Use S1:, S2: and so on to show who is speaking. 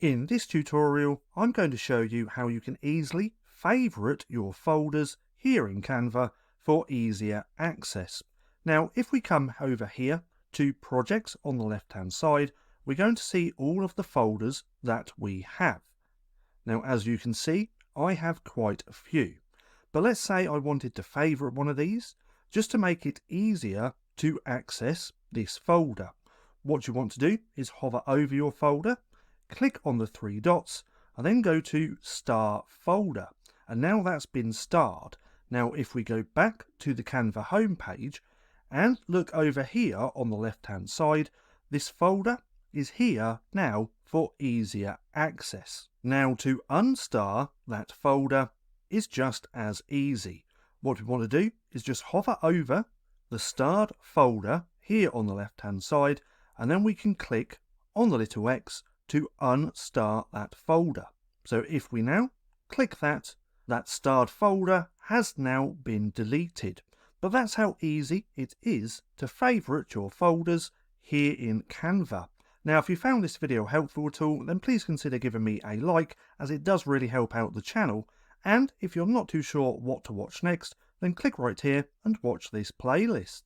S1: In this tutorial, I'm going to show you how you can easily favourite your folders here in Canva for easier access. Now, if we come over here to Projects on the left-hand side, we're going to see all of the folders that we have. Now, as you can see, I have quite a few. But let's say I wanted to favourite one of these, just to make it easier to access this folder. What you want to do is hover over your folder, click on the three dots, and then go to Star Folder. And now that's been starred. Now if we go back to the Canva homepage and look over here on the left hand side, this folder is here now for easier access. Now to unstar that folder is just as easy. What we want to do is just hover over the starred folder here on the left hand side, and then we can click on the little X to unstar that folder. So if we now click that, that starred folder has now been deleted. But that's how easy it is to favourite your folders here in Canva. Now, if you found this video helpful at all, then please consider giving me a like, as it does really help out the channel. And if you're not too sure what to watch next, then click right here and watch this playlist.